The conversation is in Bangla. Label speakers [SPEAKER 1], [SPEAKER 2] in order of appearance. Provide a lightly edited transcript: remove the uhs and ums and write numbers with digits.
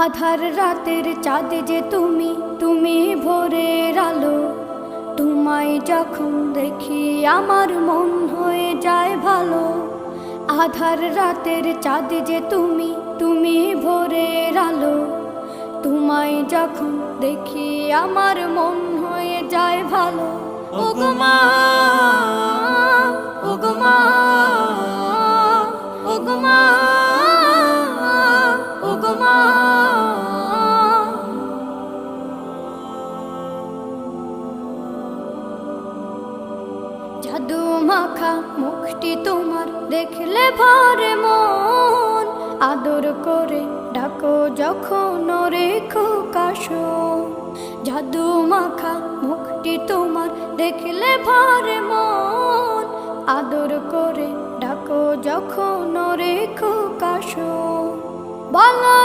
[SPEAKER 1] আধার রাতের চাঁদ যে তুমি, তুমি ভোরের আলো। তোমায় যখন দেখি আমার মন হয়ে যায় ভালো। আধার রাতের চাঁদ যে তুমি, তুমি ভোরের আলো। তোমায় যখন দেখি আমার মন হয়ে যায় ভালো। ওগো মা, ওগো মা, ওগো মা, ওগো মা। জাদু মাখা মুখটি তোমার দেখলে ভরে মন। আদর করে ডাকো যখন রেখো কাশন। জাদু মাখা মুখটি তোমার দেখলে ভরে মন। আদর করে ডাকো যখন রেখো কাশন। বলো